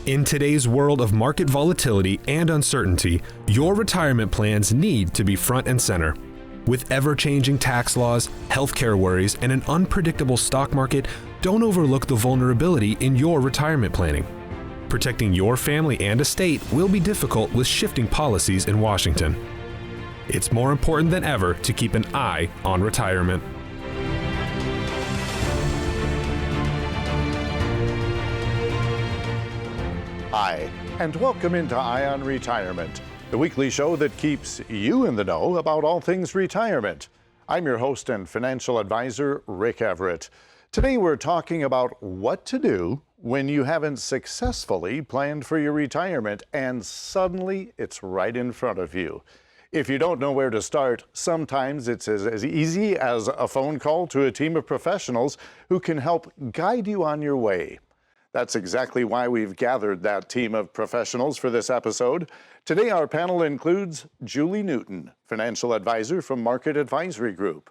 In today's world of market volatility and uncertainty, your retirement plans need to be front and center. With ever-changing tax laws, healthcare worries, and an unpredictable stock market, don't overlook the vulnerability in your retirement planning. Protecting your family and estate will be difficult with shifting policies in Washington. It's more important than ever to keep an eye on retirement. Hi, and welcome into Eye on Retirement, the weekly show that keeps you in the know about all things retirement. I'm your host and financial advisor, Rick Everett. Today we're talking about what to do when you haven't successfully planned for your retirement and suddenly it's right in front of you. If you don't know where to start, sometimes it's as easy as a phone call to a team of professionals who can help guide you on your way. That's exactly why we've gathered that team of professionals for this episode. Today, our panel includes Julie Newton, financial advisor from Market Advisory Group,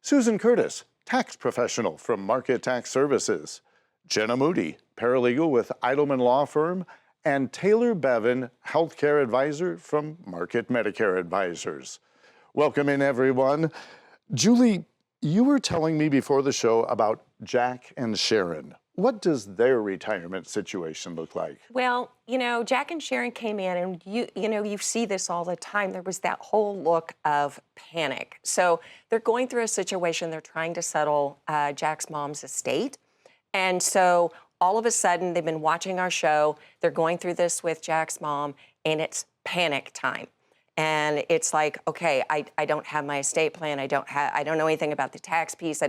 Susan Curtis, tax professional from Market Tax Services, Jenna Moody, paralegal with Eidelman Law Firm, and Taylor Bevan, healthcare advisor from Market Medicare Advisors. Welcome in, everyone. Julie, you were telling me before the show about Jack and Sharon. What does their retirement situation look like? Well, Jack and Sharon came in and you see this all the time. There was that whole look of panic. So they're going through a situation. They're trying to settle Jack's mom's estate. And so all of a sudden they've been watching our show. They're going through this with Jack's mom and it's panic time. And it's like, okay, I don't have my estate plan. I don't know anything about the tax piece.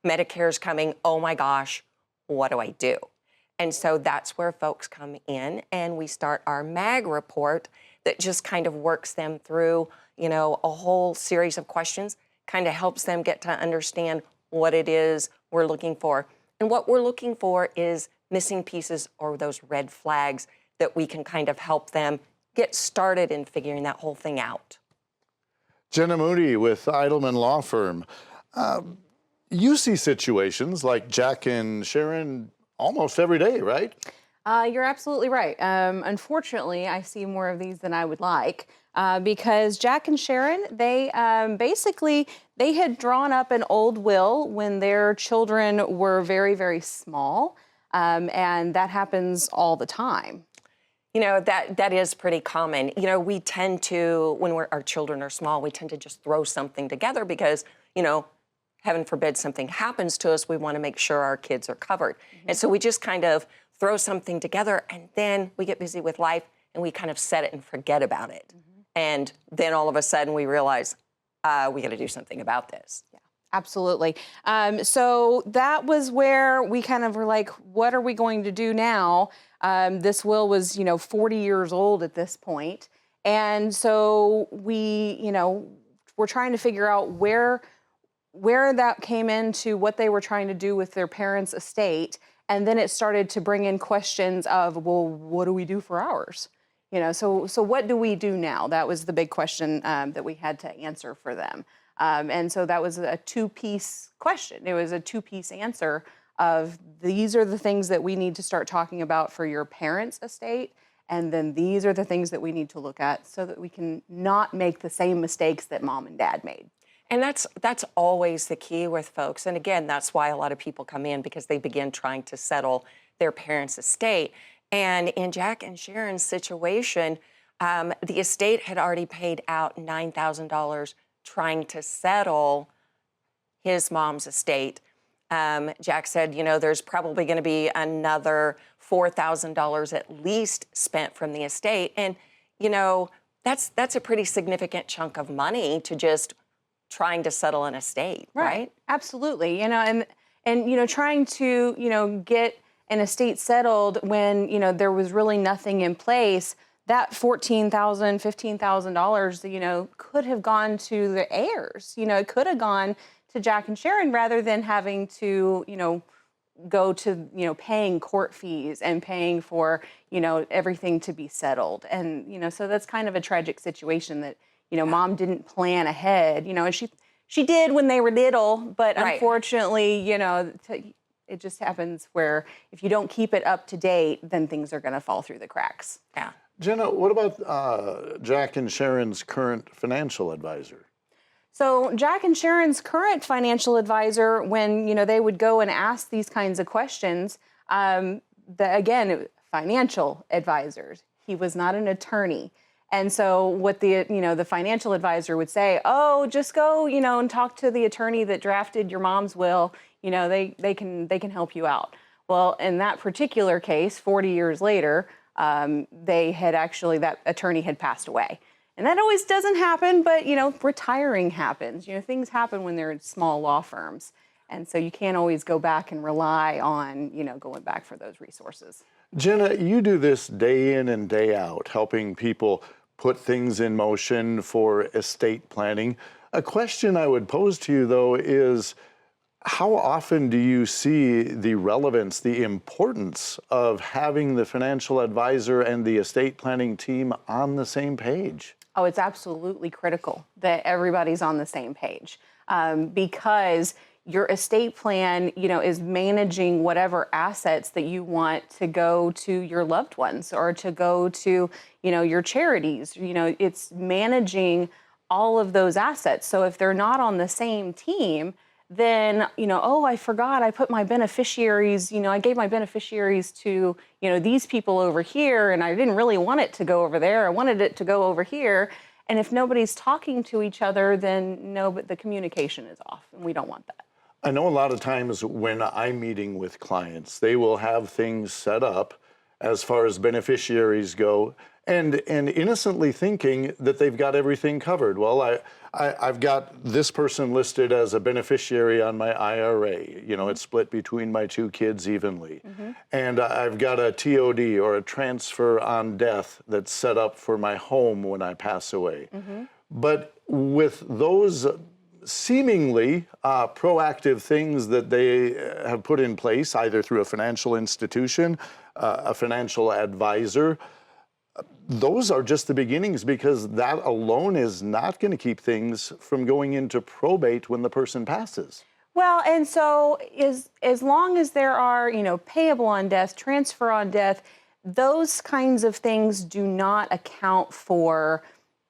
Medicare's coming. Oh my gosh. What do I do? And so that's where folks come in and we start our MAG report that just kind of works them through, a whole series of questions, kind of helps them get to understand what it is we're looking for. And what we're looking for is missing pieces or those red flags that we can kind of help them get started in figuring that whole thing out. Jenna Moody with Eidelman Law Firm. You see situations like Jack and Sharon almost every day, right? You're absolutely right. Unfortunately, I see more of these than I would like because Jack and Sharon, they had drawn up an old will when their children were very, very small, and that happens all the time. That is pretty common. We tend to, when our children are small, we tend to just throw something together because, heaven forbid something happens to us, we want to make sure our kids are covered. Mm-hmm. And so we just kind of throw something together and then we get busy with life and we kind of set it and forget about it. Mm-hmm. And then all of a sudden we realize we got to do something about this. Yeah, absolutely. So that was where we kind of were like, what are we going to do now? This will was, 40 years old at this point. And so we, we're trying to figure out where that came into what they were trying to do with their parents' estate. And then it started to bring in questions of, well, what do we do for ours? So what do we do now? That was the big question that we had to answer for them. And so that was a two-piece question. It was a two-piece answer of these are the things that we need to start talking about for your parents' estate. And then these are the things that we need to look at so that we can not make the same mistakes that mom and dad made. And that's always the key with folks. And again, that's why a lot of people come in because they begin trying to settle their parents' estate. And in Jack and Sharon's situation, the estate had already paid out $9,000 trying to settle his mom's estate. Jack said, there's probably going to be another $4,000 at least spent from the estate. And, that's a pretty significant chunk of money to just trying to settle an estate, right? Absolutely. And trying to, get an estate settled when, there was really nothing in place, that $14,000, $15,000, could have gone to the heirs. It could have gone to Jack and Sharon rather than having to, go to, paying court fees and paying for, everything to be settled. And, so that's kind of a tragic situation that, mom didn't plan ahead, and she did when they were little, but unfortunately, It just happens where if you don't keep it up to date, then things are going to fall through the cracks. Yeah. Jenna, what about Jack and Sharon's current financial advisor? So Jack and Sharon's current financial advisor, when they would go and ask these kinds of questions, again, financial advisors. He was not an attorney. And so what the financial advisor would say, oh, just go, and talk to the attorney that drafted your mom's will. They can help you out. Well, in that particular case, 40 years later, that attorney had passed away. And that always doesn't happen, but, retiring happens. Things happen when they're in small law firms. And so you can't always go back and rely on, going back for those resources. Jenna, you do this day in and day out, helping people put things in motion for estate planning. A question I would pose to you, though, is how often do you see the relevance, the importance of having the financial advisor and the estate planning team on the same page? Oh, it's absolutely critical that everybody's on the same page, because your estate plan, is managing whatever assets that you want to go to your loved ones or to go to, your charities. It's managing all of those assets. So if they're not on the same team, then, oh, I forgot, I put my beneficiaries, I gave my beneficiaries to, these people over here, and I didn't really want it to go over there. I wanted it to go over here. And if nobody's talking to each other, then but the communication is off, and we don't want that. I know a lot of times when I'm meeting with clients, they will have things set up as far as beneficiaries go, and innocently thinking that they've got everything covered. Well, I've got this person listed as a beneficiary on my IRA. It's split between my two kids evenly. Mm-hmm. And I've got a TOD or a transfer on death that's set up for my home when I pass away. Mm-hmm. But with those seemingly proactive things that they have put in place, either through a financial institution, a financial advisor, those are just the beginnings, because that alone is not going to keep things from going into probate when the person passes. Well, and so as long as there are, payable on death, transfer on death, those kinds of things do not account for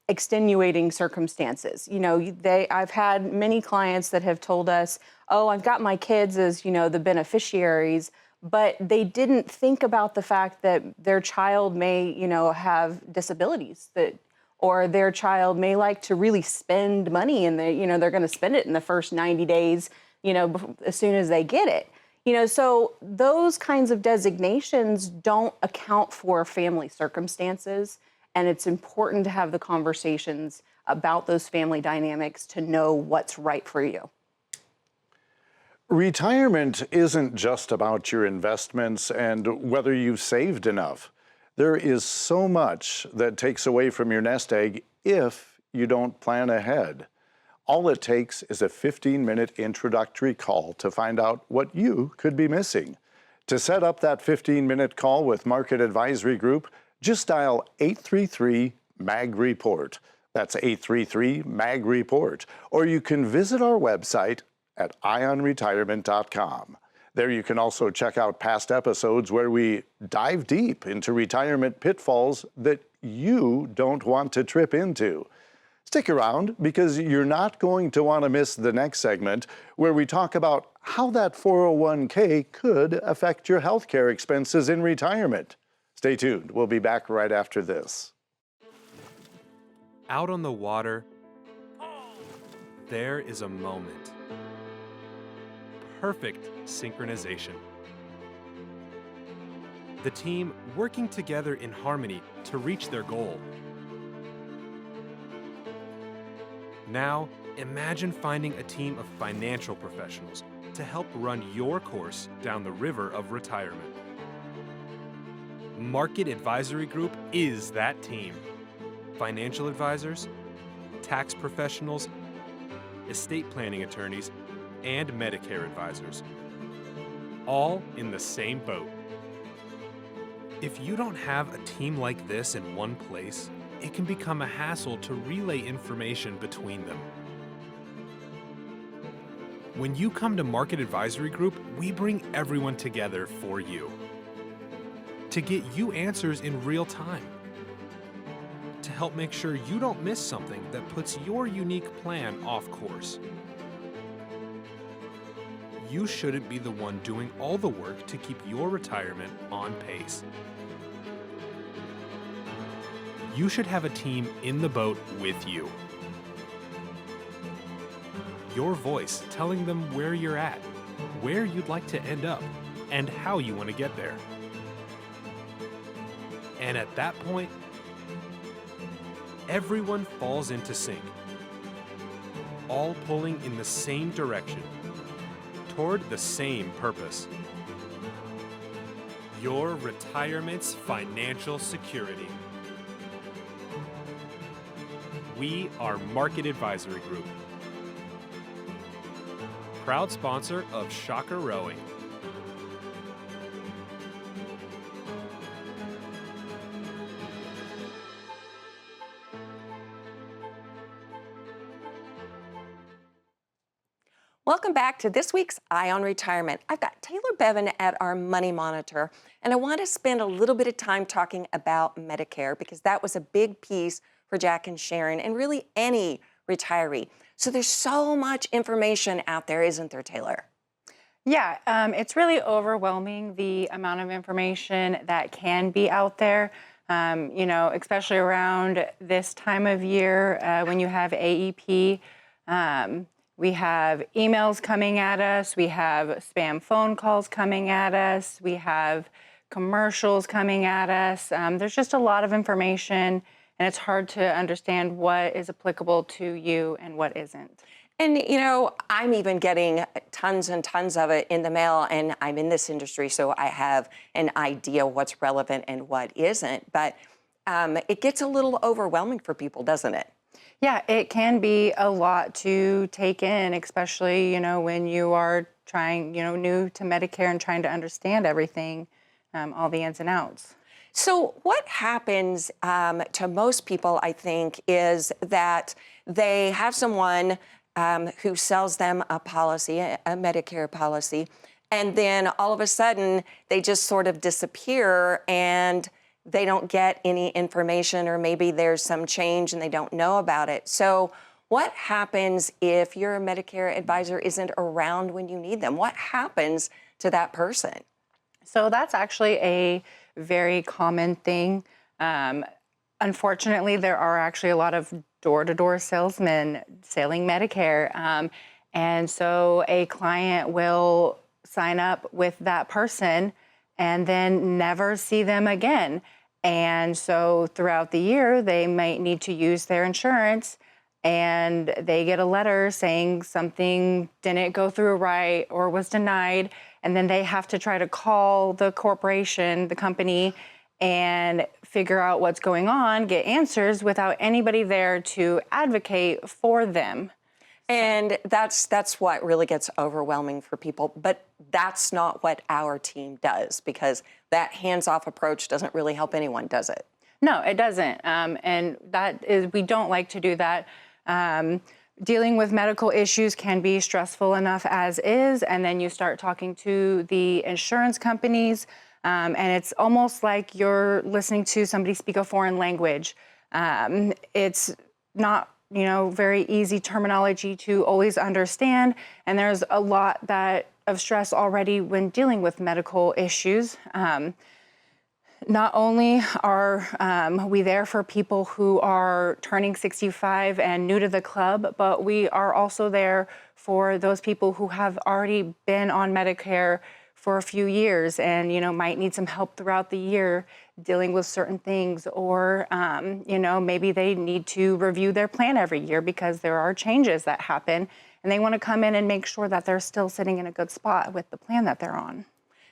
extenuating circumstances. I've had many clients that have told us, oh, I've got my kids as, the beneficiaries, but they didn't think about the fact that their child may, have disabilities, or their child may like to really spend money, and they're going to spend it in the first 90 days, as soon as they get it. So those kinds of designations don't account for family circumstances, and it's important to have the conversations about those family dynamics to know what's right for you. Retirement isn't just about your investments and whether you've saved enough. There is so much that takes away from your nest egg if you don't plan ahead. All it takes is a 15-minute introductory call to find out what you could be missing. To set up that 15-minute call with Market Advisory Group, just dial 833-MAG-REPORT. That's 833-MAG-REPORT. Or you can visit our website at ionretirement.com. There you can also check out past episodes where we dive deep into retirement pitfalls that you don't want to trip into. Stick around, because you're not going to want to miss the next segment, where we talk about how that 401k could affect your healthcare expenses in retirement. Stay tuned. We'll be back right after this. Out on the water, there is a moment. Perfect synchronization. The team working together in harmony to reach their goal. Now, imagine finding a team of financial professionals to help run your course down the river of retirement. Market Advisory Group is that team. Financial advisors, tax professionals, estate planning attorneys, and Medicare advisors, all in the same boat. If you don't have a team like this in one place, it can become a hassle to relay information between them. When you come to Market Advisory Group, we bring everyone together for you to get you answers in real time, to help make sure you don't miss something that puts your unique plan off course. You shouldn't be the one doing all the work to keep your retirement on pace. You should have a team in the boat with you. Your voice telling them where you're at, where you'd like to end up, and how you want to get there. And at that point, everyone falls into sync, all pulling in the same direction, toward the same purpose. Your retirement's financial security. We are Market Advisory Group, proud sponsor of Shocker Rowing. Welcome back to this week's Eye on Retirement. I've got Taylor Bevan at our Money Monitor, and I want to spend a little bit of time talking about Medicare because that was a big piece for Jack and Sharon and really any retiree. So there's so much information out there, isn't there, Taylor? Yeah, it's really overwhelming, the amount of information that can be out there, especially around this time of year when you have AEP. We have emails coming at us, we have spam phone calls coming at us, we have commercials coming at us. There's just a lot of information, and it's hard to understand what is applicable to you and what isn't. And, I'm even getting tons and tons of it in the mail, and I'm in this industry, so I have an idea what's relevant and what isn't. But it gets a little overwhelming for people, doesn't it? Yeah, it can be a lot to take in, especially, when you are trying, new to Medicare and trying to understand everything, all the ins and outs. So what happens to most people, I think, is that they have someone who sells them a policy, a Medicare policy, and then all of a sudden they just sort of disappear and they don't get any information, or maybe there's some change and they don't know about it. So what happens if your Medicare advisor isn't around when you need them? What happens to that person? So that's actually a very common thing. Unfortunately, there are actually a lot of door-to-door salesmen selling Medicare. And so a client will sign up with that person and then never see them again. And so throughout the year, they might need to use their insurance, and they get a letter saying something didn't go through right or was denied. And then they have to try to call the corporation, the company, and figure out what's going on, get answers without anybody there to advocate for them. And that's what really gets overwhelming for people. But that's not what our team does, because that hands-off approach doesn't really help anyone, does it? No, it doesn't. And we don't like to do that. Dealing with medical issues can be stressful enough as is, and then you start talking to the insurance companies, and it's almost like you're listening to somebody speak a foreign language. It's not very easy terminology to always understand, and there's a lot of stress already when dealing with medical issues. Not only are we there for people who are turning 65 and new to the club, but we are also there for those people who have already been on Medicare for a few years and, might need some help throughout the year dealing with certain things, or, maybe they need to review their plan every year because there are changes that happen, and they want to come in and make sure that they're still sitting in a good spot with the plan that they're on.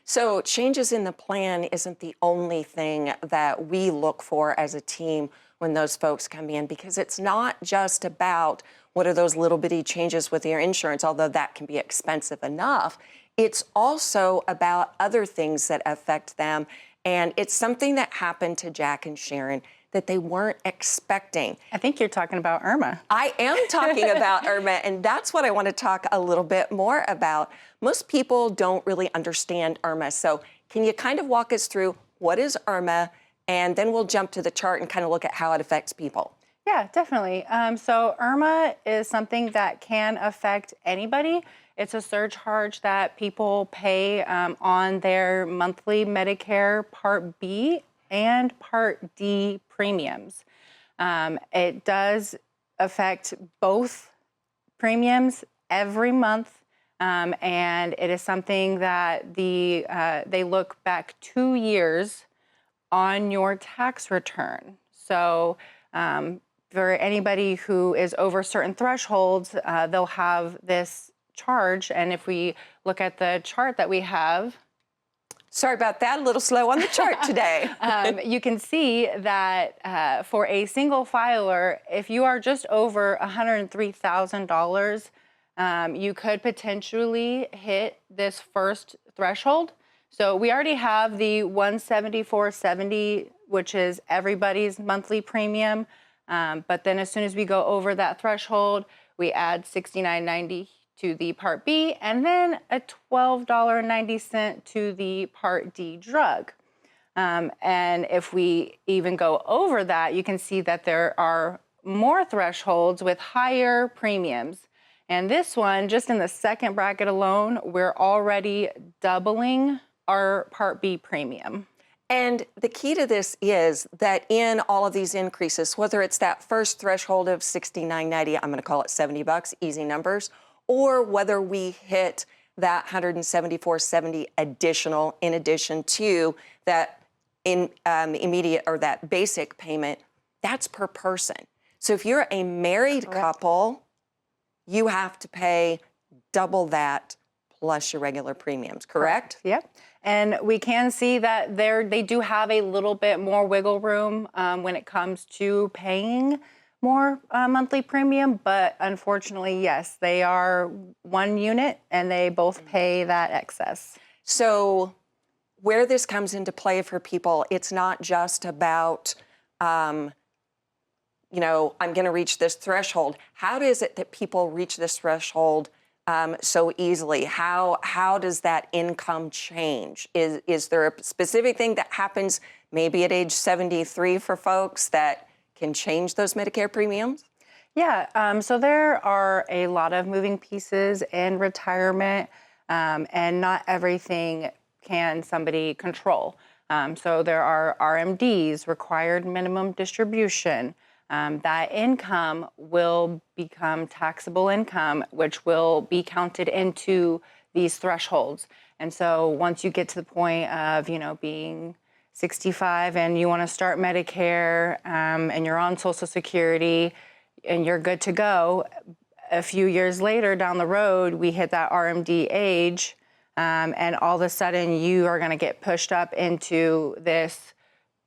So changes in the plan isn't the only thing that we look for as a team when those folks come in, because it's not just about what are those little bitty changes with your insurance, although that can be expensive enough. It's also about other things that affect them. And it's something that happened to Jack and Sharon that they weren't expecting. I think you're talking about Irma. I am talking about Irma, and that's what I want to talk a little bit more about. Most people don't really understand Irma, so can you kind of walk us through what is Irma, and then we'll jump to the chart and kind of look at how it affects people. Yeah, definitely. So Irma is something that can affect anybody. It's a surcharge that people pay on their monthly Medicare Part B and Part D premiums. It does affect both premiums every month, and it is something that they look back 2 years on your tax return. So for anybody who is over certain thresholds, they'll have this charge. And if we look at the chart that we have, sorry about that, a little slow on the chart today. You can see that for a single filer, if you are just over $103,000, you could potentially hit this first threshold. So we already have the $174.70, which is everybody's monthly premium. But then as soon as we go over that threshold, we add $69.90 to the Part B, and then a $12.90 to the Part D drug. And if we even go over that, you can see that there are more thresholds with higher premiums. And this one, just in the second bracket alone, we're already doubling our Part B premium. And the key to this is that in all of these increases, whether it's that first threshold of $69.90, I'm going to call it $70, easy numbers, or whether we hit that $174.70 additional in addition to that immediate or that basic payment, that's per person. So if you're a married couple, you have to pay double that plus your regular premiums, correct? Yep. And we can see that they do have a little bit more wiggle room when it comes to paying more monthly premium, but unfortunately, yes, they are one unit and they both pay that excess. So where this comes into play for people, it's not just about, I'm going to reach this threshold. How is it that people reach this threshold so easily? How does that income change? Is there a specific thing that happens maybe at age 73 for folks that can change those Medicare premiums? Yeah, so there are a lot of moving pieces in retirement, and not everything can somebody control. So there are RMDs, required minimum distribution. That income will become taxable income, which will be counted into these thresholds. And so once you get to the point of, being 65 and you want to start Medicare, and you're on Social Security and you're good to go, a few years later down the road, we hit that RMD age, and all of a sudden you are going to get pushed up into this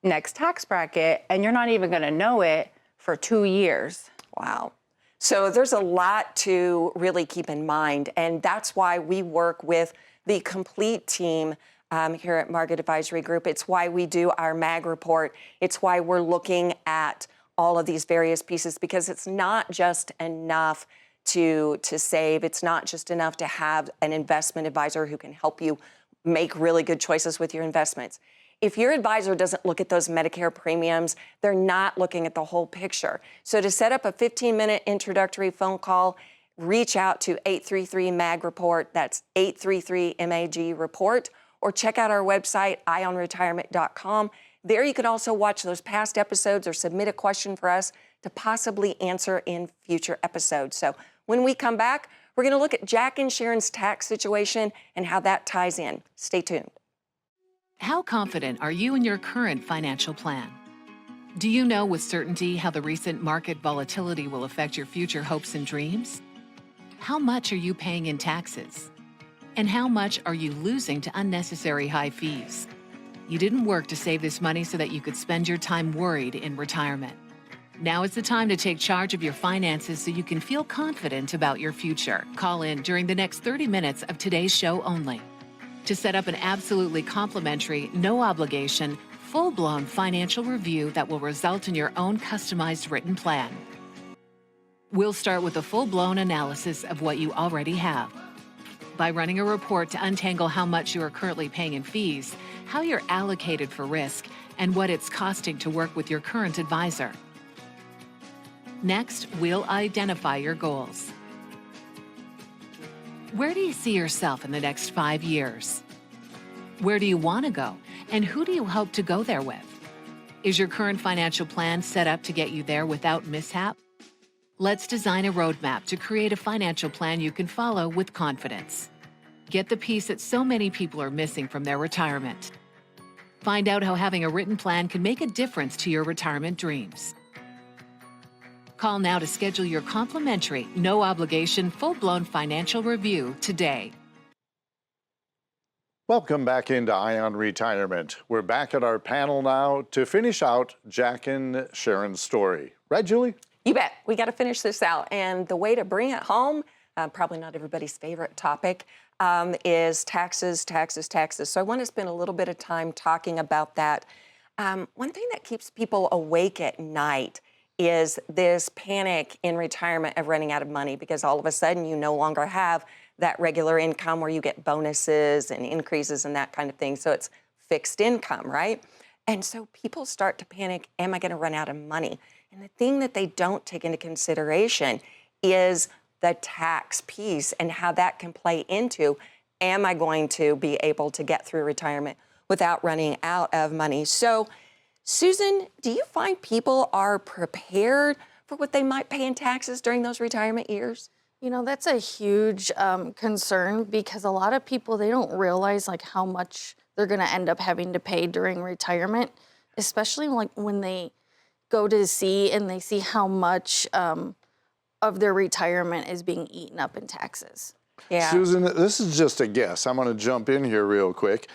next tax bracket, and you're not even going to know it for 2 years. Wow. So there's a lot to really keep in mind, and that's why we work with the complete team here at Market Advisory Group. It's why we do our MAG report. It's why we're looking at all of these various pieces, because it's not just enough to save. It's not just enough to have an investment advisor who can help you make really good choices with your investments. If your advisor doesn't look at those Medicare premiums, they're not looking at the whole picture. So to set up a 15-minute introductory phone call, reach out to 833-MAG-REPORT. That's 833-MAG-REPORT. Or check out our website, ionretirement.com. There you can also watch those past episodes or submit a question for us to possibly answer in future episodes. So when we come back, we're going to look at Jack and Sharon's tax situation and how that ties in. Stay tuned. How confident are you in your current financial plan? Do you know with certainty how the recent market volatility will affect your future hopes and dreams? How much are you paying in taxes? And how much are you losing to unnecessary high fees? You didn't work to save this money so that you could spend your time worried in retirement. Now is the time to take charge of your finances so you can feel confident about your future. Call in during the next 30 minutes of today's show only. to set up an absolutely complimentary, no obligation, full-blown financial review that will result in your own customized written plan. We'll start with a full-blown analysis of what you already have. By running a report to untangle how much you are currently paying in fees, how you're allocated for risk, and what it's costing to work with your current advisor. Next, we'll identify your goals. Where do you see yourself in the next 5 years? Where do you want to go, and who do you hope to go there with? Is your current financial plan set up to get you there without mishap? Let's design a roadmap to create a financial plan you can follow with confidence. Get the piece that so many people are missing from their retirement. Find out how having a written plan can make a difference to your retirement dreams. Call now to schedule your complimentary, no obligation, full-blown financial review today. Welcome back into Ion Retirement. We're back at our panel now to finish out Jack and Sharon's story. Right, Julie? You bet. We got to finish this out. And the way to bring it home, probably not everybody's favorite topic, is taxes, taxes, taxes. So I want to spend a little bit of time talking about that. One thing that keeps people awake at night is this panic in retirement of running out of money, because all of a sudden you no longer have that regular income where you get bonuses and increases and that kind of thing. So it's fixed income, right? And so people start to panic, am I going to run out of money? And the thing that they don't take into consideration is the tax piece and how that can play into, am I going to be able to get through retirement without running out of money? So, Susan, do you find people are prepared for what they might pay in taxes during those retirement years? You know, that's a huge concern, because a lot of people, they don't realize like how much they're going to end up having to pay during retirement, especially like when they go to see and they see how much of their retirement is being eaten up in taxes. Yeah. Susan, this is just a guess. I'm going to jump in here real quick.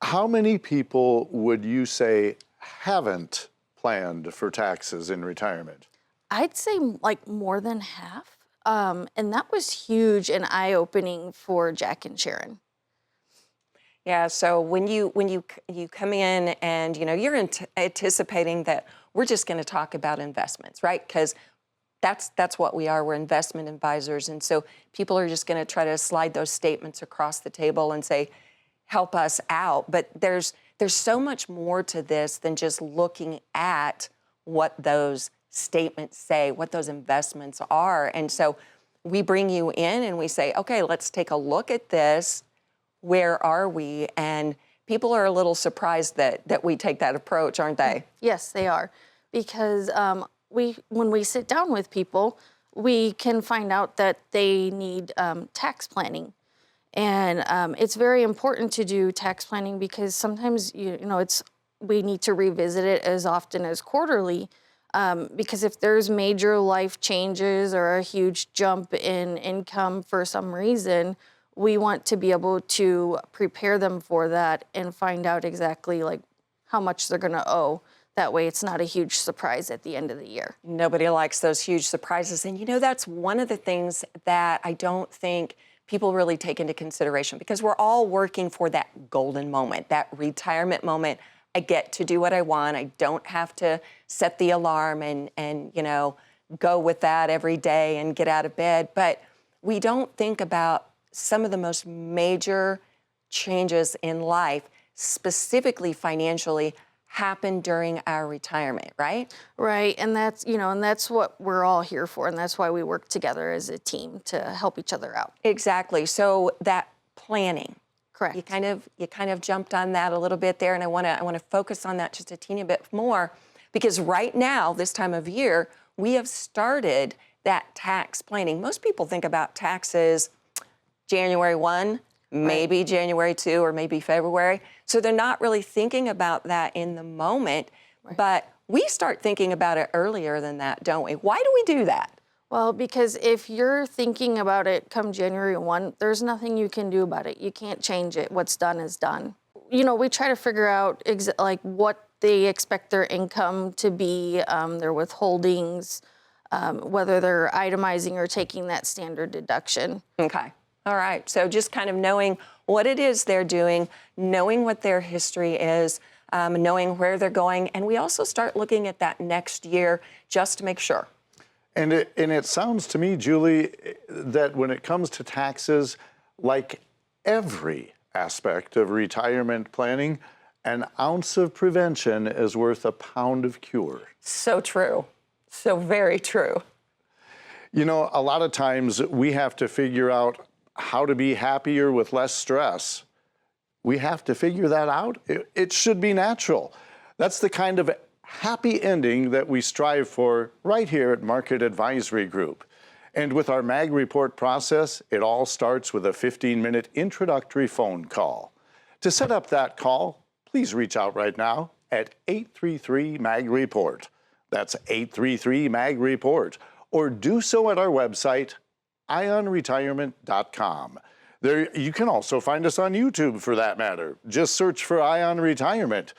How many people would you say haven't planned for taxes in retirement? I'd say like more than half. And that was huge and eye-opening for Jack and Sharon. Yeah, so when you come in and you're anticipating that we're just going to talk about investments, right? Because that's what we are. We're investment advisors, and so people are just going to try to slide those statements across the table and say, "Help us out." But there's so much more to this than just looking at what those statements say, what those investments are, and so we bring you in and we say, "Okay, let's take a look at this. Where are we?" And people are a little surprised that we take that approach, aren't they? Yes, they are. Because when we sit down with people, we can find out that they need tax planning. And it's very important to do tax planning, because sometimes, we need to revisit it as often as quarterly. Because if there's major life changes or a huge jump in income for some reason, we want to be able to prepare them for that and find out exactly like how much they're going to owe. That way it's not a huge surprise at the end of the year. Nobody likes those huge surprises. And that's one of the things that I don't think people really take into consideration, because we're all working for that golden moment, that retirement moment. I get to do what I want. I don't have to set the alarm and go with that every day and get out of bed. But we don't think about some of the most major changes in life, specifically financially, happen during our retirement, right? Right, and that's what we're all here for, and that's why we work together as a team to help each other out. Exactly. So that planning. Correct. You kind of jumped on that a little bit there, and I want to focus on that just a teeny bit more, because right now, this time of year, we have started that tax planning. Most people think about taxes January 1, maybe January 2, or maybe February. So they're not really thinking about that in the moment, but we start thinking about it earlier than that, don't we? Why do we do that? Well, because if you're thinking about it come January 1, there's nothing you can do about it. You can't change it. What's done is done. We try to figure out what they expect their income to be, their withholdings, whether they're itemizing or taking that standard deduction. Okay. All right. So just kind of knowing what it is they're doing, knowing what their history is, knowing where they're going. And we also start looking at that next year just to make sure. And it sounds to me, Julie, that when it comes to taxes, like every aspect of retirement planning, an ounce of prevention is worth a pound of cure. So true. So very true. You know, a lot of times we have to figure out how to be happier with less stress. We have to figure that out. It should be natural. That's the kind of happy ending that we strive for right here at Market Advisory Group. And with our MAG report process, it all starts with a 15-minute introductory phone call. To set up that call, please reach out right now at 833-MAG-REPORT. That's 833-MAG-REPORT. Or do so at our website, ionretirement.com. There, you can also find us on YouTube for that matter. Just search for Ion Retirement.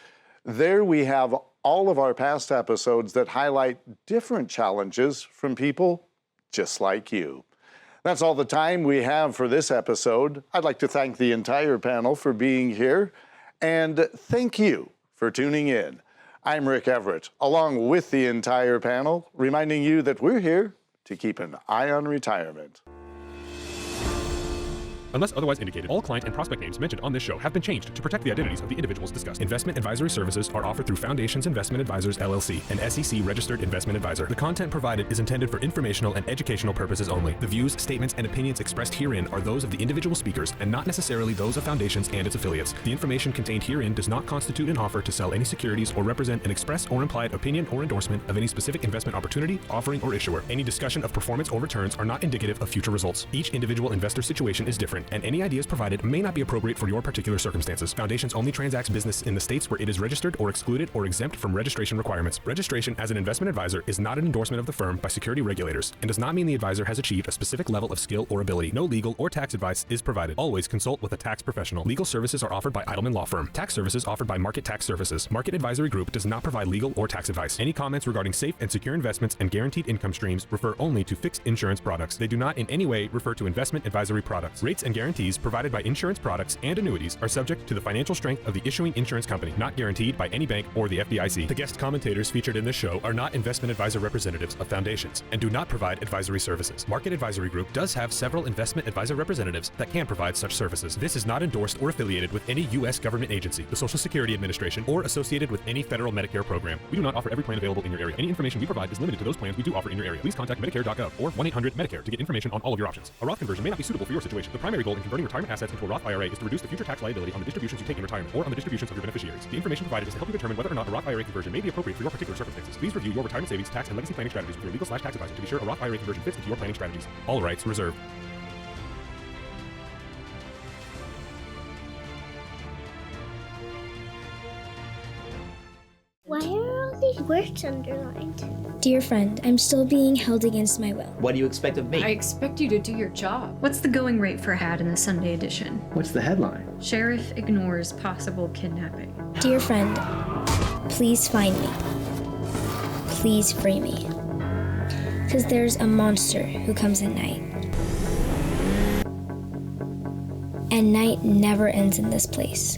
There we have all of our past episodes that highlight different challenges from people just like you. That's all the time we have for this episode. I'd like to thank the entire panel for being here, and thank you for tuning in. I'm Rick Everett, along with the entire panel, reminding you that we're here to keep an eye on retirement. Unless otherwise indicated, all client and prospect names mentioned on this show have been changed to protect the identities of the individuals discussed. Investment advisory services are offered through Foundations Investment Advisors LLC, an SEC-registered investment advisor. The content provided is intended for informational and educational purposes only. The views, statements, and opinions expressed herein are those of the individual speakers and not necessarily those of Foundations and its affiliates. The information contained herein does not constitute an offer to sell any securities or represent an express or implied opinion or endorsement of any specific investment opportunity, offering, or issuer. Any discussion of performance or returns are not indicative of future results. Each individual investor situation is different, and any ideas provided may not be appropriate for your particular circumstances. Foundations only transacts business in the states where it is registered or excluded or exempt from registration requirements. Registration as an investment advisor is not an endorsement of the firm by security regulators and does not mean the advisor has achieved a specific level of skill or ability. No legal or tax advice is provided. Always consult with a tax professional. Legal services are offered by Edelman Law Firm. Tax services offered by Market Tax Services. Market Advisory Group does not provide legal or tax advice. Any comments regarding safe and secure investments and guaranteed income streams refer only to fixed insurance products. They do not in any way refer to investment advisory products. Rates and guarantees provided by insurance products and annuities are subject to the financial strength of the issuing insurance company, not guaranteed by any bank or the FDIC. The guest commentators featured in this show are not investment advisor representatives of Foundations and do not provide advisory services. Market Advisory Group does have several investment advisor representatives that can provide such services. This is not endorsed or affiliated with any U.S. government agency, the Social Security Administration, or associated with any federal Medicare program. We do not offer every plan available in your area. Any information we provide is limited to those plans we do offer in your area. Please contact Medicare.gov or 1-800-MEDICARE to get information on all of your options. A Roth conversion may not be suitable for your situation. The primary goal in converting retirement assets into a Roth IRA is to reduce the future tax liability on the distributions you take in retirement or on the distributions of your beneficiaries. The information provided is to help you determine whether or not a Roth IRA conversion may be appropriate for your particular circumstances. Please review your retirement savings, tax, and legacy planning strategies with your legal/tax advisor to be sure a Roth IRA conversion fits into your planning strategies. All rights reserved. Why are all these words underlined? Dear friend, I'm still being held against my will. What do you expect of me? I expect you to do your job. What's the going rate for ad in the Sunday edition? What's the headline? Sheriff ignores possible kidnapping. Dear friend, please find me. Please free me. Because there's a monster who comes at night. And night never ends in this place.